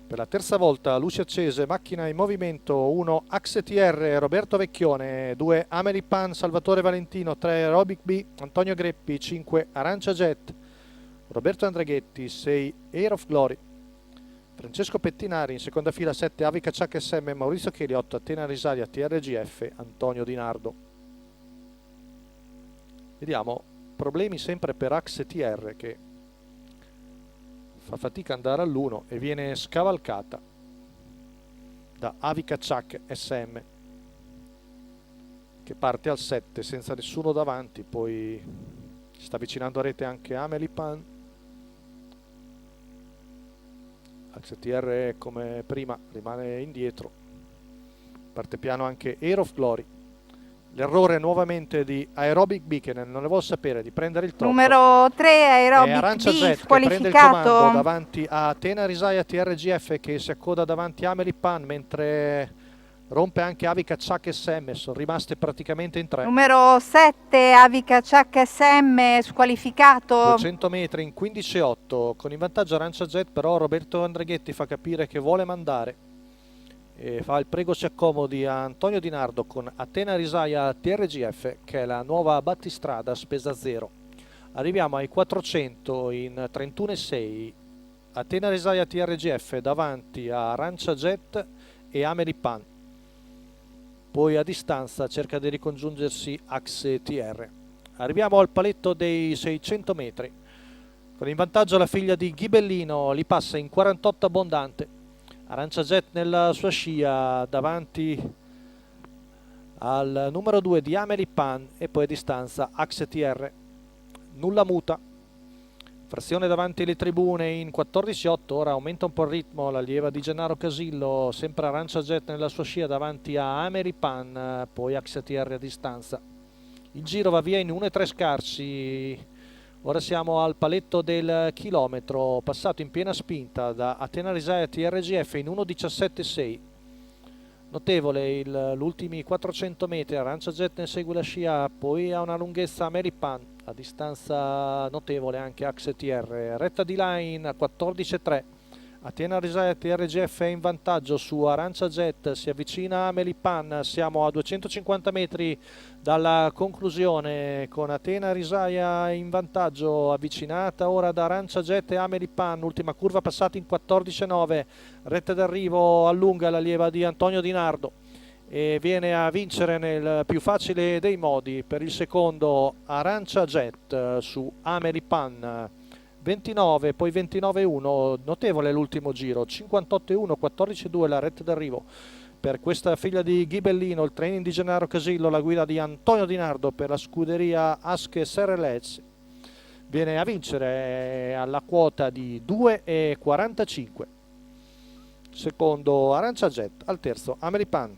Per la terza volta luci accese, macchina in movimento, 1 Axe TR Roberto Vecchione, 2 Amelie Pan Salvatore Valentino, 3 Robic B Antonio Greppi, 5 Arancia Jet Roberto Andreghetti, 6 Air of Glory Francesco Pettinari, in seconda fila 7 Avi Cacciac SM Maurizio Cheli, 8 Atena Risalia TRGF Antonio Di Nardo. Vediamo, problemi sempre per Axe TR che fa fatica ad andare all'1 e viene scavalcata da Avi Cacciac SM che parte al 7 senza nessuno davanti, poi si sta avvicinando a rete anche Amelie Pan. Axe TR come prima rimane indietro, parte piano anche Air of Glory. L'errore nuovamente di Aerobic B che non ne vuol sapere di prendere il troppo. Numero 3 Aerobic Arancia B Jet che prende il comando squalificato. davanti a Atena Risaia TRGF che si accoda davanti a Amelie Pan, mentre rompe anche Avi Cacciac SM, sono rimaste praticamente in 3. Numero 7 Avi Cacciac SM squalificato. 200 metri in 15,8 con in vantaggio Arancia Jet, però Roberto Andreghetti fa capire che vuole mandare e fa il prego si accomodi a Antonio Di Nardo con Atena Risaia TRGF che è la nuova battistrada spesa 0. Arriviamo ai 400 in 31,6, Atena Risaia TRGF davanti a Arancia Jet e Amelie Pan, poi a distanza cerca di ricongiungersi Axe TR. Arriviamo al paletto dei 600 metri, con in vantaggio la figlia di Ghibellino, li passa in 48 abbondante. Arancia Jet nella sua scia davanti al numero 2 di Amelie Pan e poi a distanza Axe TR. Nulla muta, frazione davanti alle tribune in 14,8, ora aumenta un po' il ritmo l'allieva di Gennaro Casillo, sempre Arancia Jet nella sua scia davanti a Amelie Pan, poi Axe TR a distanza. Il giro va via in 1,3 scarsi. Ora siamo al paletto del chilometro, passato in piena spinta da Atena Risaia TRGF in 1,17,6. Notevole gli ultimi 400 metri, Arancia Jet ne segue la scia, poi ha una lunghezza Amelie Pan, a distanza notevole anche Axe TR. Retta di line 14,3. Atena Risaia TRGF è in vantaggio su Arancia Jet, si avvicina Amelie Pan, siamo a 250 metri dalla conclusione con Atena Risaia in vantaggio, avvicinata ora da Arancia Jet e Amelie Pan, ultima curva passata in 14,9, retta d'arrivo allunga l'allieva di Antonio Di Nardo e viene a vincere nel più facile dei modi per il secondo Arancia Jet su Amelie Pan. 29, poi 29,1, notevole l'ultimo giro, 58,1, 14,2 la retta d'arrivo per questa figlia di Ghibellino, il training di Gennaro Casillo, la guida di Antonio Di Nardo per la scuderia Aske Serrelez, viene a vincere alla quota di 2,45. Secondo Arancia Jet, al terzo Amelie Pan.